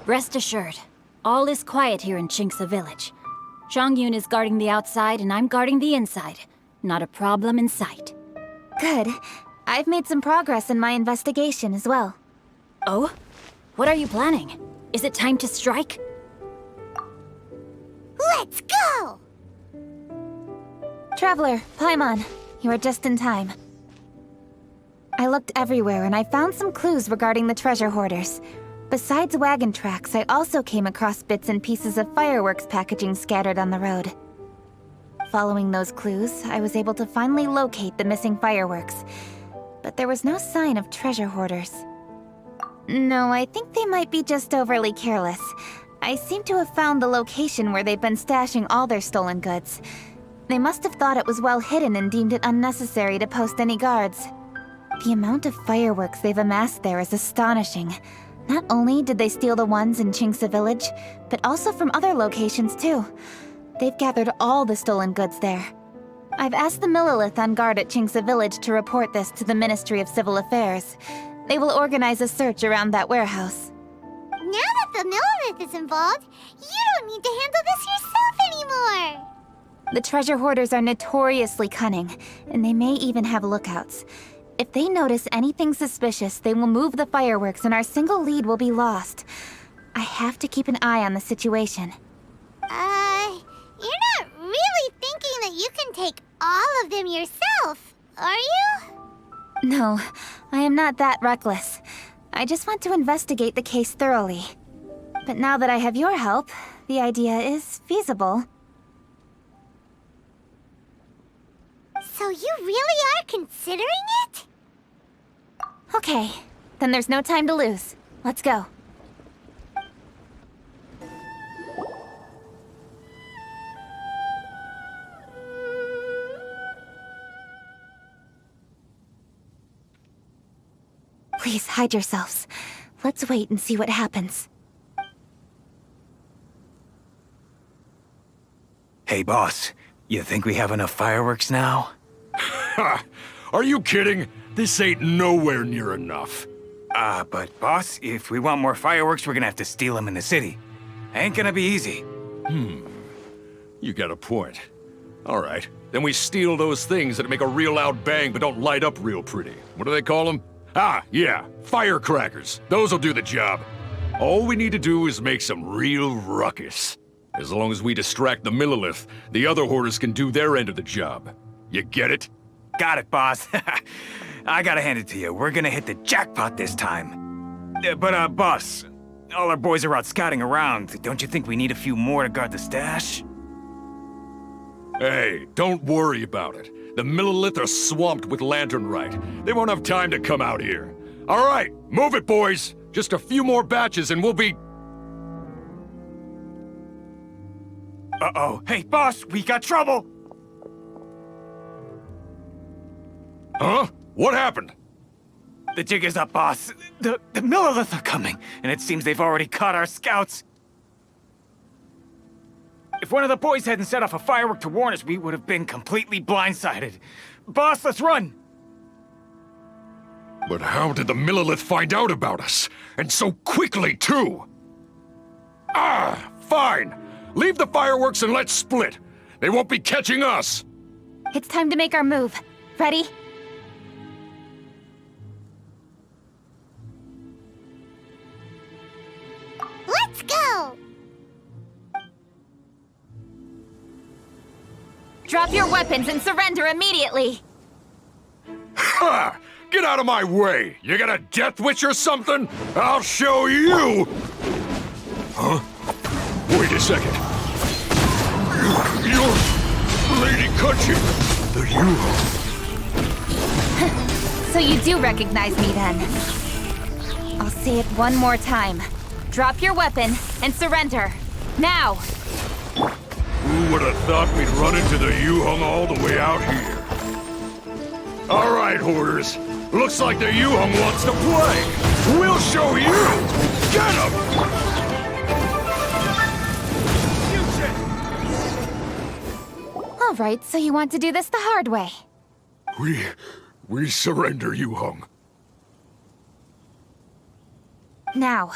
Rest assured, all is quiet here in Qingce Village. Zhangyun is guarding the outside and I'm guarding the inside. Not a problem in sight. Good. I've made some progress in my investigation as well. Oh? What are you planning? Is it time to strike? Let's go! Traveler, Paimon, you are just in time. I looked everywhere and I found some clues regarding the treasure hoarders. Besides wagon tracks, I also came across bits and pieces of fireworks packaging scattered on the road. Following those clues, I was able to finally locate the missing fireworks. But there was no sign of treasure hoarders. No, I think they might be just overly careless. I seem to have found the location where they've been stashing all their stolen goods. They must have thought it was well hidden and deemed it unnecessary to post any guards. The amount of fireworks they've amassed there is astonishing. Not only did they steal the ones in Qingce Village, but also from other locations too. They've gathered all the stolen goods there. I've asked the Millilith on guard at Qingce Village to report this to the Ministry of Civil Affairs. They will organize a search around that warehouse. Now that the Millilith is involved, you don't need to handle this yourself anymore! The treasure hoarders are notoriously cunning, and they may even have lookouts. If they notice anything suspicious, they will move the fireworks and our single lead will be lost. I have to keep an eye on the situation. You're not really thinking that you can take all of them yourself, are you? No, I am not that reckless. I just want to investigate the case thoroughly. But now that I have your help, the idea is feasible. So you really are considering it? Okay, then there's no time to lose. Let's go. Please hide yourselves. Let's wait and see what happens. Hey, boss. You think we have enough fireworks now? Ha! Are you kidding? This ain't nowhere near enough. But boss, if we want more fireworks, we're gonna have to steal them in the city. Ain't gonna be easy. You got a point. All right, then we steal those things that make a real loud bang but don't light up real pretty. What do they call them? Ah, yeah, firecrackers. Those'll do the job. All we need to do is make some real ruckus. As long as we distract the Millilith, the other hoarders can do their end of the job. You get it? Got it, boss. I gotta hand it to you. We're gonna hit the jackpot this time. But, boss, all our boys are out scouting around. Don't you think we need a few more to guard the stash? Hey, don't worry about it. The Millilith are swamped with lanternite. They won't have time to come out here. All right, move it, boys. Just a few more batches and we'll be... Uh-oh. Hey, boss, we got trouble! Huh? What happened? The jig is up, boss. The Millilith are coming, and it seems they've already caught our scouts. If one of the boys hadn't set off a firework to warn us, we would have been completely blindsided. Boss, let's run! But how did the Millilith find out about us? And so quickly, too? Ah, fine. Leave the fireworks and let's split. They won't be catching us. It's time to make our move. Ready? Let's go! Drop your weapons and surrender immediately! Ha! Get out of my way! You got a death wish or something? I'll show you! Huh? Wait a second. You're Lady Kutchin, the you. So you do recognize me then? I'll say it one more time. Drop your weapon and surrender. Now! Who would have thought we'd run into the Yuhong all the way out here? All right, hoarders. Looks like the Yuhong wants to play. We'll show you! Get him! All right, so you want to do this the hard way. We surrender, Yuhong. Now,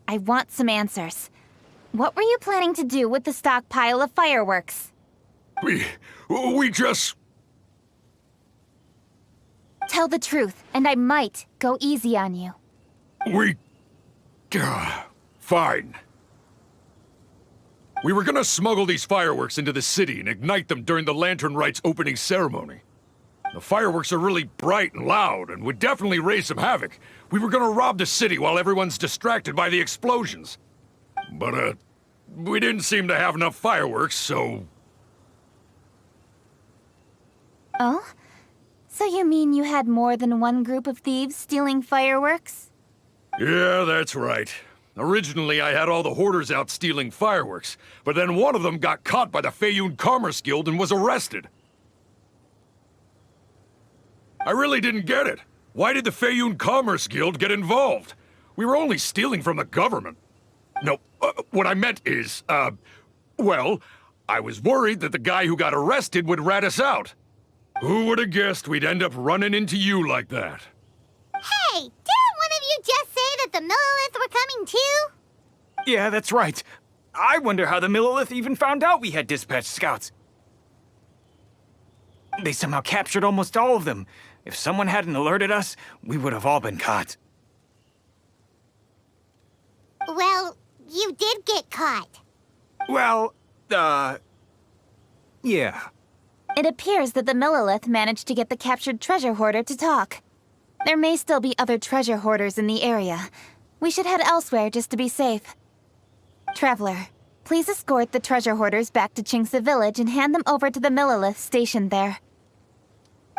I want some answers. What were you planning to do with the stockpile of fireworks? We just... Tell the truth, and I might go easy on you. Fine. We were gonna smuggle these fireworks into the city and ignite them during the Lantern Rite's opening ceremony. The fireworks are really bright and loud and would definitely raise some havoc. We were gonna rob the city while everyone's distracted by the explosions. But, we didn't seem to have enough fireworks, so... Oh? So you mean you had more than one group of thieves stealing fireworks? Yeah, that's right. Originally, I had all the hoarders out stealing fireworks, but then one of them got caught by the Feiyun Commerce Guild and was arrested. I really didn't get it. Why did the Feiyun Commerce Guild get involved? We were only stealing from the government. No, what I meant is, well, I was worried that the guy who got arrested would rat us out. Who would have guessed we'd end up running into you like that? Hey, didn't one of you just say that the Millilith were coming too? Yeah, that's right. I wonder how the Millilith even found out we had dispatched scouts. They somehow captured almost all of them. If someone hadn't alerted us, we would have all been caught. Well, you did get caught. Well, yeah. It appears that the Millilith managed to get the captured treasure hoarder to talk. There may still be other treasure hoarders in the area. We should head elsewhere just to be safe. Traveler, please escort the treasure hoarders back to Chinksa Village and hand them over to the Millilith stationed there.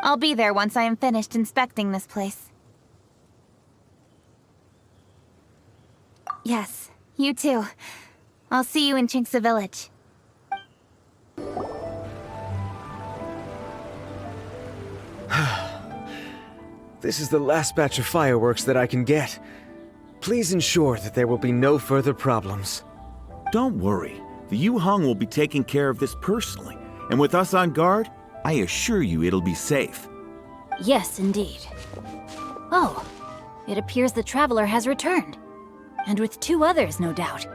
I'll be there once I am finished inspecting this place. Yes, you too. I'll see you in Chinksa Village. This is the last batch of fireworks that I can get. Please ensure that there will be no further problems. Don't worry. The Yu-Hung will be taking care of this personally. And with us on guard, I assure you it'll be safe. Yes, indeed. Oh, it appears the Traveler has returned. And with 2 others, no doubt.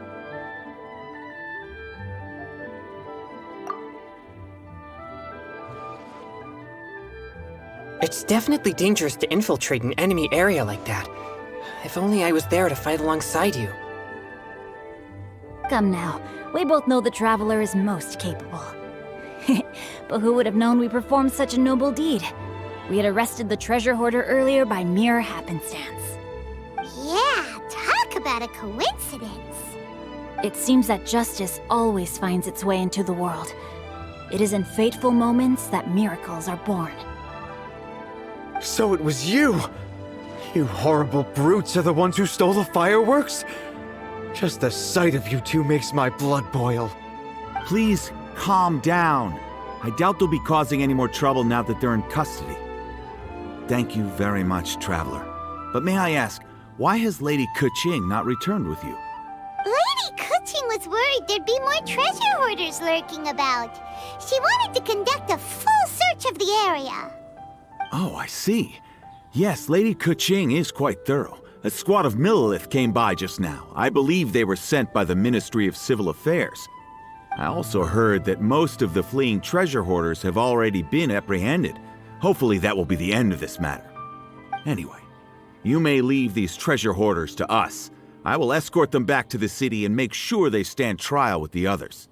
It's definitely dangerous to infiltrate an enemy area like that. If only I was there to fight alongside you. Come now, we both know the Traveler is most capable. But who would have known we performed such a noble deed? We had arrested the treasure hoarder earlier by mere happenstance. Yeah, talk about a coincidence. It seems that justice always finds its way into the world. It is in fateful moments that miracles are born. So it was you! You horrible brutes are the ones who stole the fireworks? Just the sight of you two makes my blood boil. Please, calm down. I doubt they'll be causing any more trouble now that they're in custody. Thank you very much, Traveler. But may I ask, why has Lady Keqing not returned with you? Lady Keqing was worried there'd be more treasure hoarders lurking about. She wanted to conduct a full search of the area. Oh, I see. Yes, Lady Keqing is quite thorough. A squad of Millilith came by just now. I believe they were sent by the Ministry of Civil Affairs. I also heard that most of the fleeing treasure hoarders have already been apprehended. Hopefully that will be the end of this matter. Anyway, you may leave these treasure hoarders to us. I will escort them back to the city and make sure they stand trial with the others.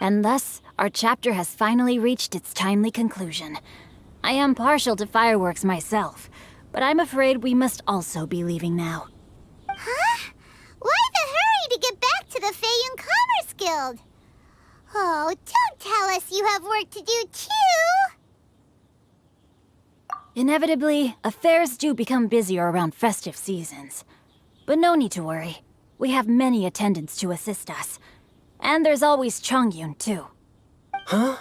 And thus, our chapter has finally reached its timely conclusion. I am partial to fireworks myself, but I'm afraid we must also be leaving now. Huh? Why the hurry to get back to the Feiyun Commerce Guild? Oh, don't tell us you have work to do too! Inevitably, affairs do become busier around festive seasons. But no need to worry. We have many attendants to assist us. And there's always Chongyun, too. Huh?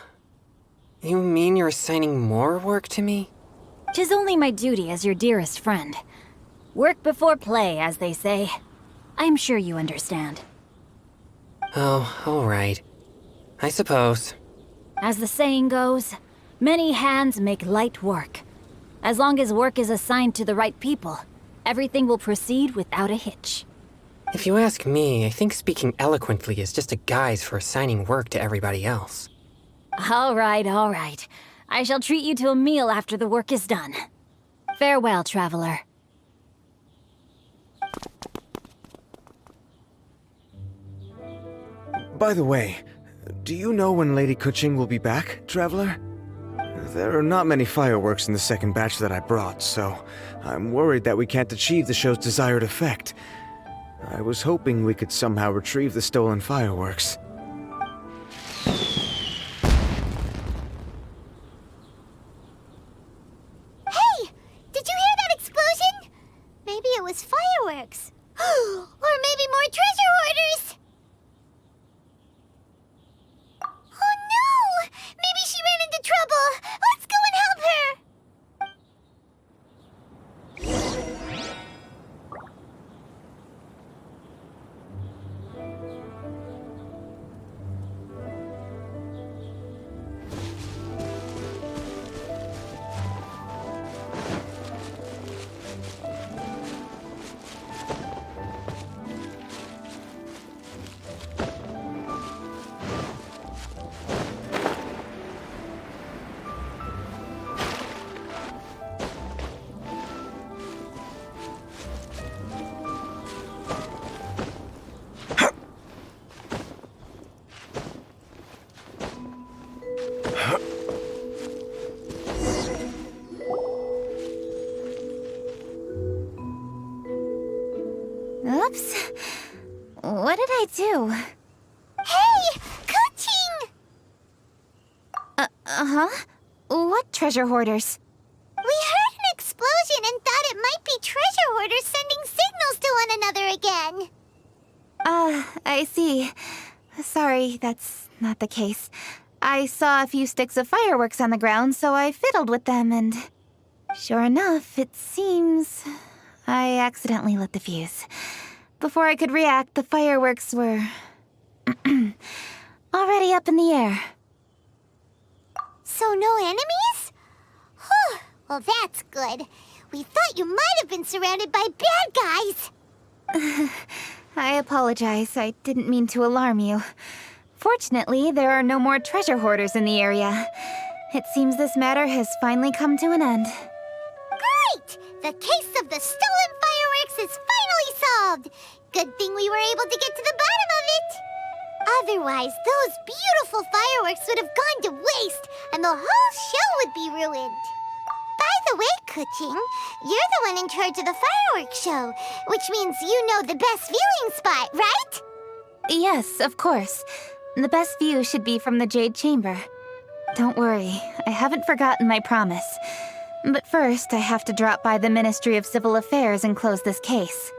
You mean you're assigning more work to me? 'Tis only my duty as your dearest friend. Work before play, as they say. I'm sure you understand. Oh, all right. I suppose. As the saying goes, many hands make light work. As long as work is assigned to the right people, everything will proceed without a hitch. If you ask me, I think speaking eloquently is just a guise for assigning work to everybody else. All right, all right. I shall treat you to a meal after the work is done. Farewell, traveler. By the way, do you know when Lady Kuching will be back, Traveler? There are not many fireworks in the second batch that I brought, so I'm worried that we can't achieve the show's desired effect. I was hoping we could somehow retrieve the stolen fireworks. Hey! Did you hear that explosion? Maybe it was fireworks. Or maybe more treasure hoarders! Oh no! Maybe she ran into trouble! Let's go and help her! Oops. What did I do? Hey! Coaching! Uh-huh. What treasure hoarders? We heard an explosion and thought it might be treasure hoarders sending signals to one another again. I see. Sorry, that's not the case. I saw a few sticks of fireworks on the ground, so I fiddled with them, and sure enough, it seems I accidentally lit the fuse. Before I could react, the fireworks were already up in the air. So no enemies? Whew. Well, that's good. We thought you might have been surrounded by bad guys. I apologize. I didn't mean to alarm you. Fortunately, there are no more treasure hoarders in the area. It seems this matter has finally come to an end. Great! The case of the stolen fireworks is finally solved. Good thing we were able to get to the bottom of it. Otherwise, those beautiful fireworks would have gone to waste, and the whole show would be ruined. By the way, Kuching, you're the one in charge of the fireworks show, which means you know the best viewing spot, right? Yes, of course. The best view should be from the Jade Chamber. Don't worry, I haven't forgotten my promise. But first, I have to drop by the Ministry of Civil Affairs and close this case.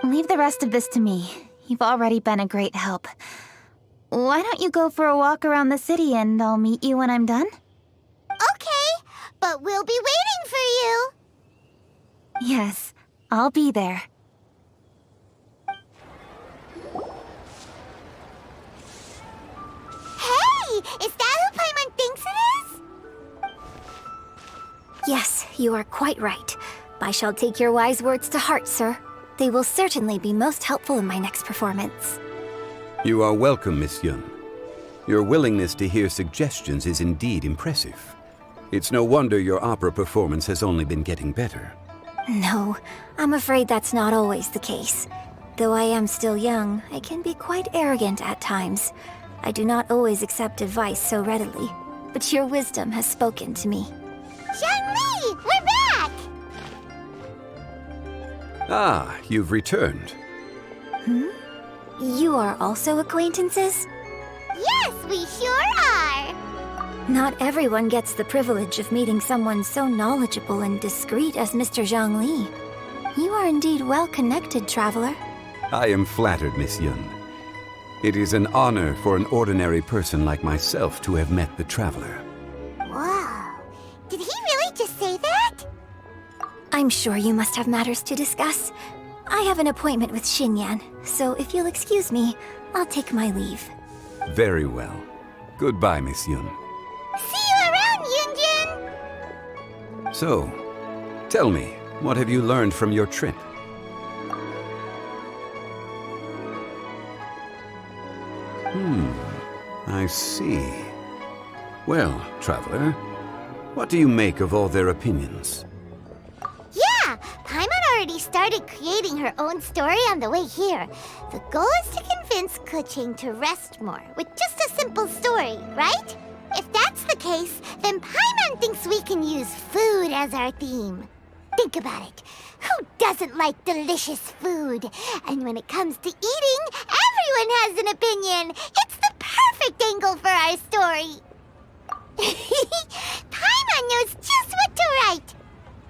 Leave the rest of this to me. You've already been a great help. Why don't you go for a walk around the city and I'll meet you when I'm done? Okay, but we'll be waiting for you. Yes, I'll be there. Hey, is that who Paimon thinks it is? Yes, you are quite right. I shall take your wise words to heart, sir. They will certainly be most helpful in my next performance. You are welcome, Miss Yun. Your willingness to hear suggestions is indeed impressive. It's no wonder your opera performance has only been getting better. No, I'm afraid that's not always the case. Though I am still young, I can be quite arrogant at times. I do not always accept advice so readily, but your wisdom has spoken to me. Zhangli, we're back! Ah, you've returned. You are also acquaintances? Yes, we sure are! Not everyone gets the privilege of meeting someone so knowledgeable and discreet as Mr. Zhang Li. You are indeed well-connected, traveler. I am flattered, Miss Yun. It is an honor for an ordinary person like myself to have met the traveler. Wow, did he really just say that? I'm sure you must have matters to discuss. I have an appointment with Xinyan, so if you'll excuse me, I'll take my leave. Very well. Goodbye, Miss Yun. See you around, Yunjin! So, tell me, what have you learned from your trip? I see. Well, Traveler, what do you make of all their opinions? Yeah, Paimon already started creating her own story on the way here. The goal is to convince Kuching to rest more with just a simple story, right? If that's the case, then Paimon thinks we can use food as our theme. Think about it. Who doesn't like delicious food? And when it comes to eating, everyone has an opinion. It's the perfect angle for our story. Paimon knows just what to write.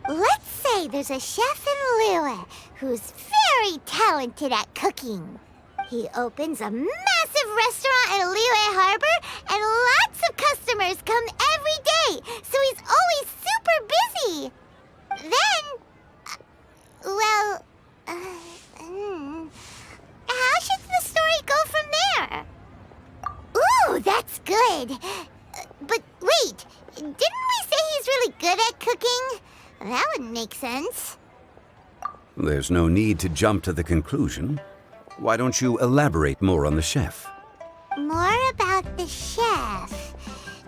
Let's say there's a chef in Liyue who's very talented at cooking. He opens a massive restaurant in Liyue Harbor, and lots of customers come every day, so he's always super busy. Then, how should the story go from there? Ooh, that's good. But wait, didn't we say he's really good at cooking? That wouldn't make sense. There's no need to jump to the conclusion. Why don't you elaborate more on the chef? More about the chef.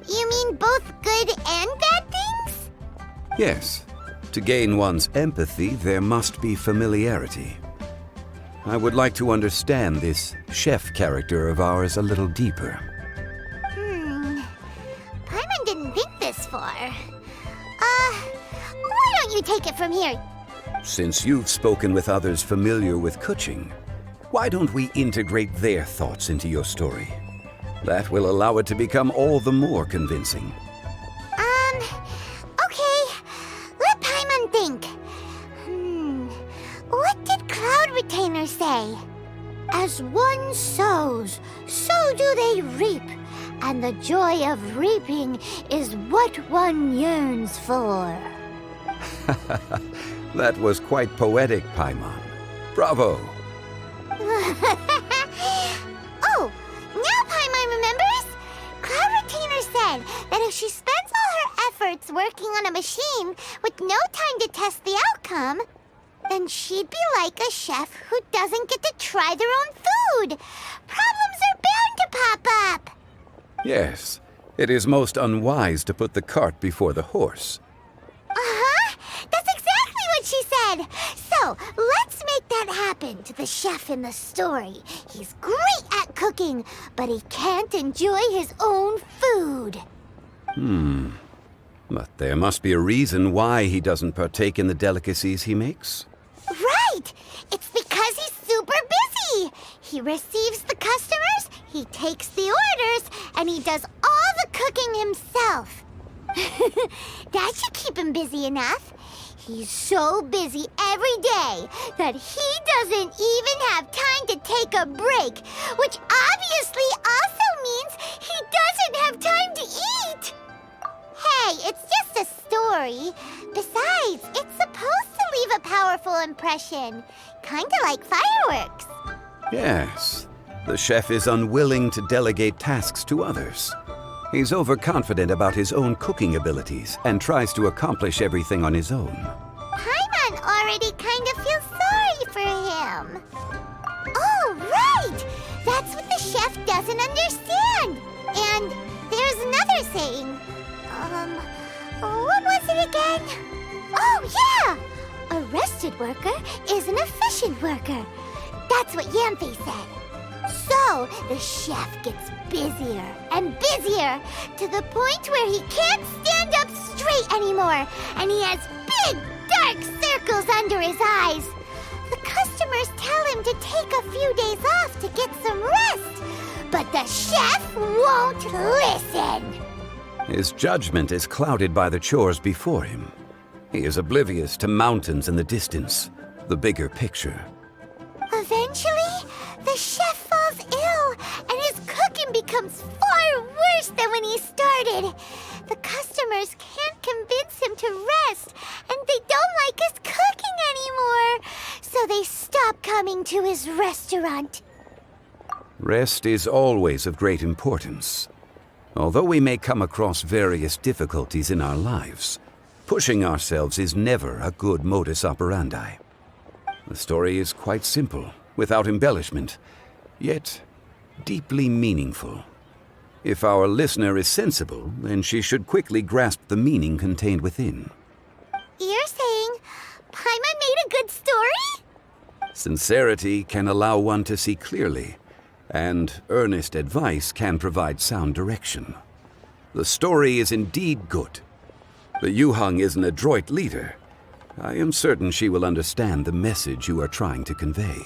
You mean both good and bad things? Yes. To gain one's empathy, there must be familiarity. I would like to understand this chef character of ours a little deeper. Paimon didn't think this far. Why don't you take it from here? Since you've spoken with others familiar with Kuching, why don't we integrate their thoughts into your story? That will allow it to become all the more convincing. Okay. Let Paimon think. What did Cloud Retainer say? As one sows, so do they reap. And the joy of reaping is what one yearns for. That was quite poetic, Paimon. Bravo! Oh, now Paimon remembers? Cloud Retainer said that if she spends all her efforts working on a machine with no time to test the outcome, then she'd be like a chef who doesn't get to try their own food. Problems are bound to pop up. Yes, it is most unwise to put the cart before the horse. That's exactly what she said. So, let's make that happen to the chef in the story. He's great at cooking, but he can't enjoy his own food. But there must be a reason why he doesn't partake in the delicacies he makes. Right! It's because he's super busy. He receives the customers, he takes the orders, and he does all the cooking himself. That should keep him busy enough. He's so busy every day that he doesn't even have time to take a break, which obviously also means he doesn't have time to eat. Hey, it's just a story. Besides, it's supposed to leave a powerful impression, kinda like fireworks. Yes, the chef is unwilling to delegate tasks to others. He's overconfident about his own cooking abilities and tries to accomplish everything on his own. Paimon already kind of feels sorry for him. Oh, right! That's what the chef doesn't understand. And there's another saying. What was it again? Oh, yeah! A rested worker is an efficient worker. That's what Yamfe said. So, the chef gets busier and busier to the point where he can't stand up straight anymore, and he has big, dark circles under his eyes. The customers tell him to take a few days off to get some rest, but the chef won't listen. His judgment is clouded by the chores before him. He is oblivious to mountains in the distance, the bigger picture. Eventually, the chef falls ill, and his cooking becomes far worse than when he started. The customers can't convince him to rest, and they don't like his cooking anymore, so they stop coming to his restaurant. Rest is always of great importance. Although we may come across various difficulties in our lives, pushing ourselves is never a good modus operandi. The story is quite simple, without embellishment, yet deeply meaningful. If our listener is sensible, then she should quickly grasp the meaning contained within. You're saying Paimon made a good story? Sincerity can allow one to see clearly, and earnest advice can provide sound direction. The story is indeed good. The Yuhang is an adroit leader. I am certain she will understand the message you are trying to convey.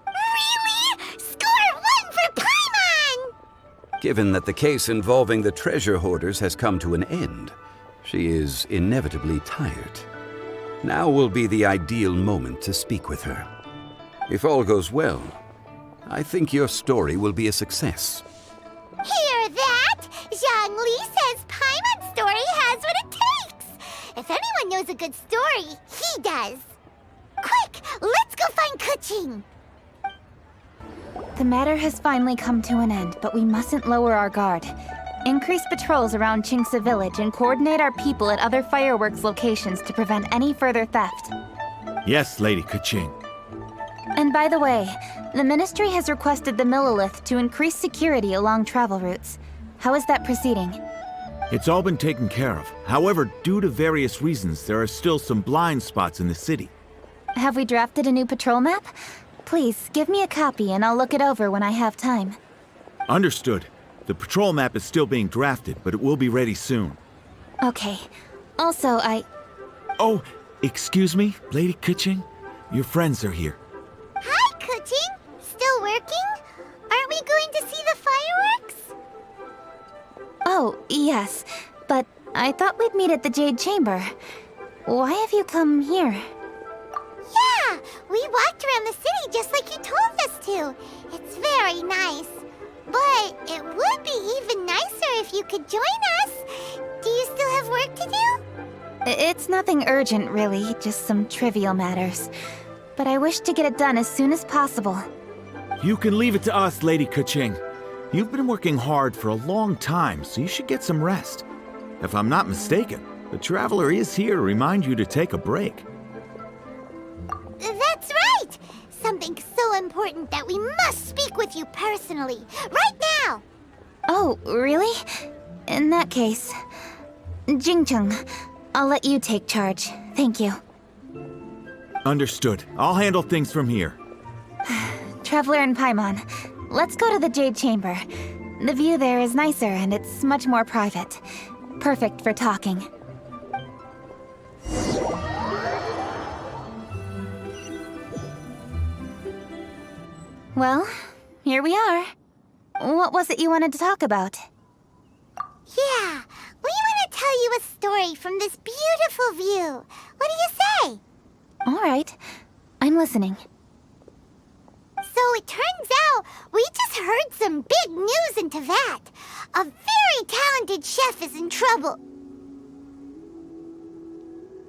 Really? Score 1 for Paimon! Given that the case involving the treasure hoarders has come to an end, she is inevitably tired. Now will be the ideal moment to speak with her. If all goes well, I think your story will be a success. Hear that? Zhang Li says Paimon's story has what it takes. If anyone knows a good story, he does. Quick, let's go find Kuching. The matter has finally come to an end, but we mustn't lower our guard. Increase patrols around Qingce Village and coordinate our people at other fireworks locations to prevent any further theft. Yes, Lady Kuching. And by the way, the Ministry has requested the Millilith to increase security along travel routes. How is that proceeding? It's all been taken care of. However, due to various reasons, there are still some blind spots in the city. Have we drafted a new patrol map? Please, give me a copy and I'll look it over when I have time. Understood. The patrol map is still being drafted, but it will be ready soon. Okay. Also, Oh, excuse me, Lady Kuching? Your friends are here. Hi, Kuching. Still working? Aren't we going to see the fireworks? Oh, yes. But I thought we'd meet at the Jade Chamber. Why have you come here? Yeah, we walked around the city just like you told us to. It's very nice. But it would be even nicer if you could join us. Do you still have work to do? It's nothing urgent, really. Just some trivial matters. But I wish to get it done as soon as possible. You can leave it to us, Lady Kuching. You've been working hard for a long time, so you should get some rest. If I'm not mistaken, the Traveler is here to remind you to take a break. That's right! Something so important that we must speak with you personally, right now! Oh, really? In that case, Jingcheng, I'll let you take charge. Thank you. Understood. I'll handle things from here. Traveler and Paimon, let's go to the Jade Chamber. The view there is nicer and it's much more private. Perfect for talking. Well, here we are. What was it you wanted to talk about? Yeah, we want to tell you a story from this beautiful view. What do you say? All right, I'm listening. So it turns out we just heard some big news in Teyvat. A very talented chef is in trouble.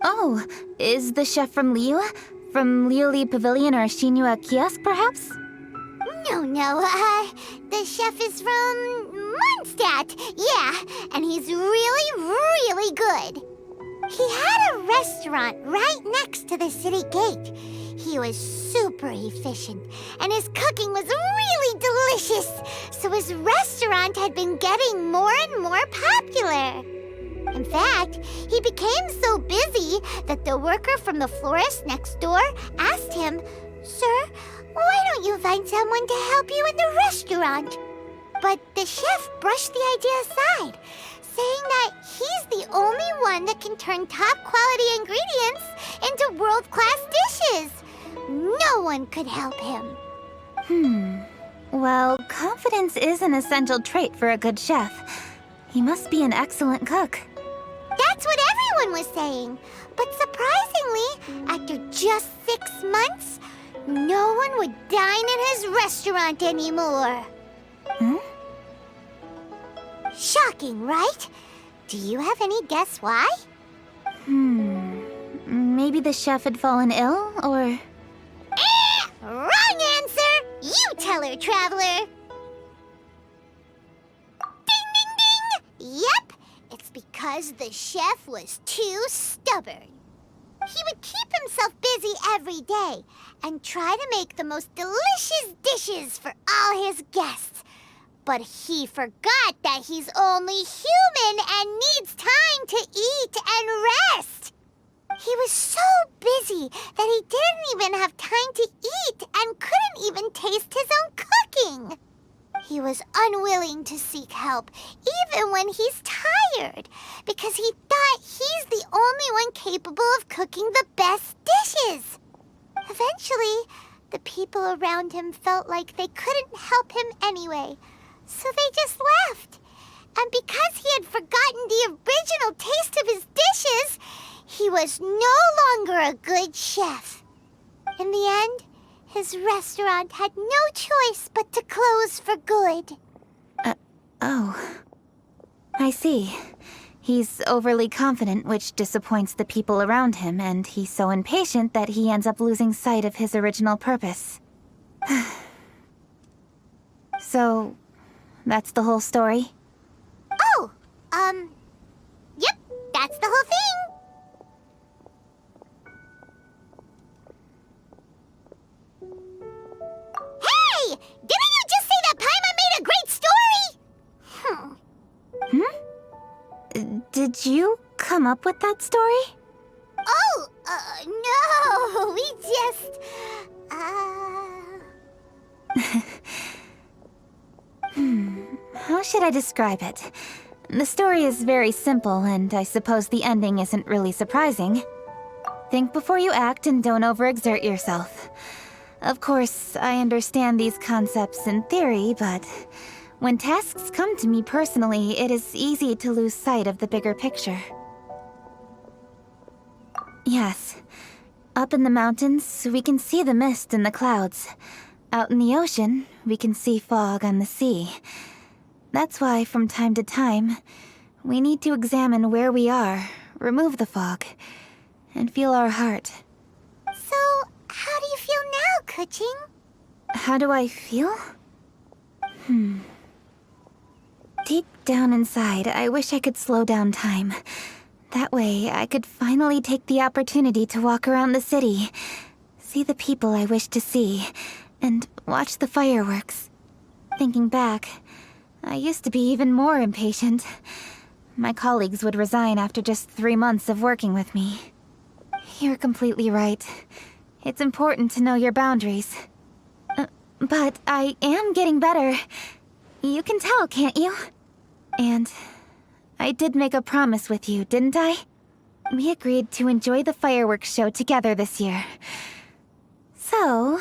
Oh, is the chef from Liu? From Liuli Pavilion or Shinua Kiosk, perhaps? No, the chef is from Mondstadt. Yeah, and he's really, really good. He had a restaurant right next to the city gate. He was super efficient, and his cooking was really delicious, so his restaurant had been getting more and more popular. In fact, he became so busy that the worker from the florist next door asked him, "Sir, why don't you find someone to help you in the restaurant?" But the chef brushed the idea aside, saying that he's the only one that can turn top-quality ingredients into world-class dishes. No one could help him. Well, confidence is an essential trait for a good chef. He must be an excellent cook. That's what everyone was saying. But surprisingly, after just 6 months, no one would dine in his restaurant anymore. Shocking, right? Do you have any guess why? Maybe the chef had fallen ill, or... Wrong answer! You tell her, Traveler! Ding, ding, ding! Yep, it's because the chef was too stubborn. He would keep himself busy every day and try to make the most delicious dishes for all his guests. But he forgot that he's only human and needs time to eat and rest. He was so busy that he didn't even have time to eat and couldn't even taste his own cooking. He was unwilling to seek help, even when he's tired, because he thought he's the only one capable of cooking the best dishes. Eventually, the people around him felt like they couldn't help him anyway, so they just left. And because he had forgotten the original taste of his dishes, he was no longer a good chef. In the end, his restaurant had no choice but to close for good. Oh. I see. He's overly confident, which disappoints the people around him, and he's so impatient that he ends up losing sight of his original purpose. So, that's the whole story? Oh, yep, that's the whole thing. Hey! Didn't you just say that Paimon made a great story? Did you come up with that story? Oh, no, we just, How should I describe it? The story is very simple, and I suppose the ending isn't really surprising. Think before you act and don't overexert yourself. Of course, I understand these concepts in theory, but when tasks come to me personally, it is easy to lose sight of the bigger picture. Yes. Up in the mountains, we can see the mist in the clouds. Out in the ocean, we can see fog on the sea. That's why, from time to time, we need to examine where we are, remove the fog, and feel our heart. So, how do you feel now, Kuching? How do I feel? Deep down inside, I wish I could slow down time. That way, I could finally take the opportunity to walk around the city, see the people I wish to see, and watch the fireworks. Thinking back, I used to be even more impatient. My colleagues would resign after just 3 months of working with me. You're completely right. It's important to know your boundaries. But I am getting better. You can tell, can't you? And I did make a promise with you, didn't I? We agreed to enjoy the fireworks show together this year. So,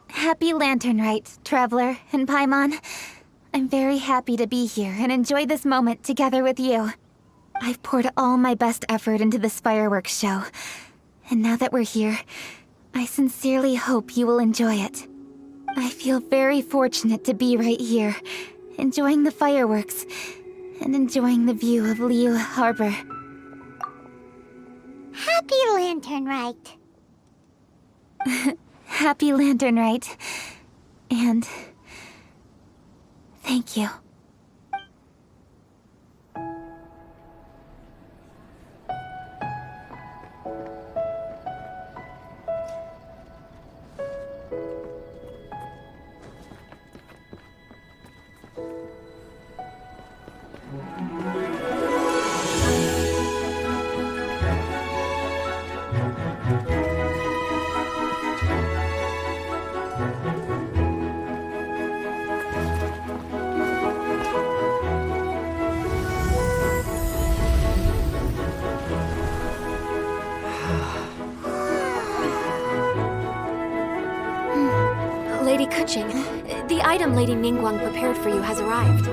happy Lantern Rite, Traveler and Paimon. I'm very happy to be here and enjoy this moment together with you. I've poured all my best effort into this fireworks show. And now that we're here, I sincerely hope you will enjoy it. I feel very fortunate to be right here, enjoying the fireworks, and enjoying the view of Liu Harbor. Happy Lantern Rite. Happy Lantern Rite. And thank you. Lady Kuching, the item Lady Ningguang prepared for you has arrived.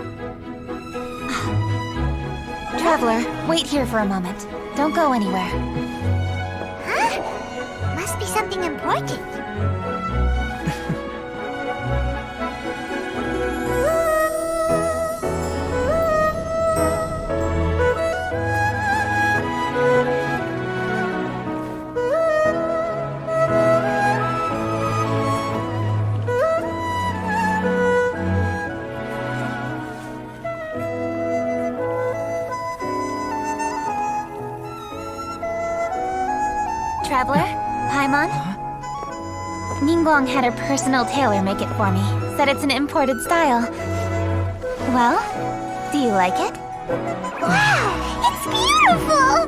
Traveler, wait here for a moment. Don't go anywhere. Huh? Must be something important. Traveler, Paimon. Ningguang had her personal tailor make it for me. Said it's an imported style. Well, do you like it? Wow, it's beautiful!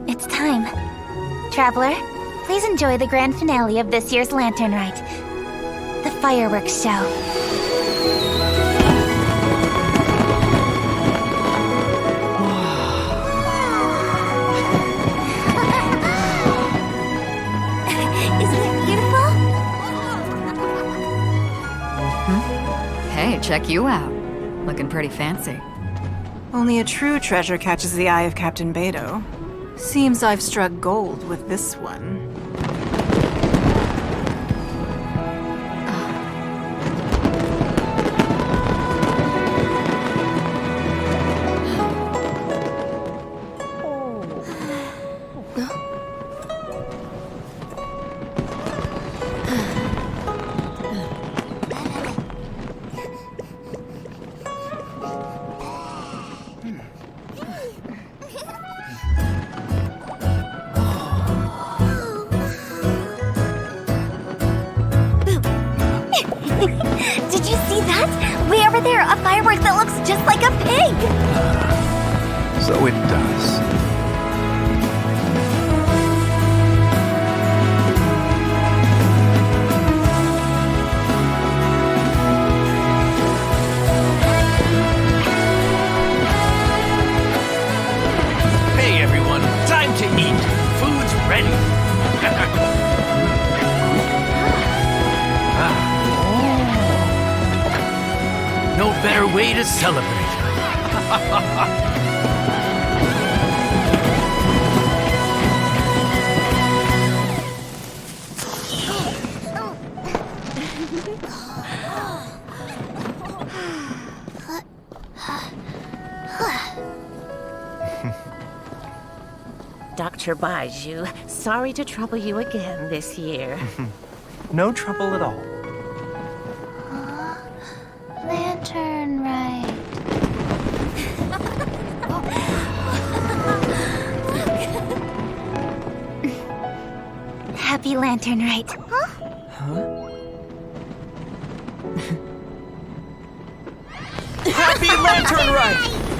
It's time. Traveler, please enjoy the grand finale of this year's Lantern Rite. The fireworks show. Hey, check you out. Looking pretty fancy. Only a true treasure catches the eye of Captain Beidou. Seems I've struck gold with this one. Did you see that? Way over there, a firework that looks just like a pig! So it does. Hey everyone, time to eat. Food's ready. No better way to celebrate. Dr. Baiju, sorry to trouble you again this year. No trouble at all. Lantern Rite. Happy Lantern Rite. Happy Lantern Rite!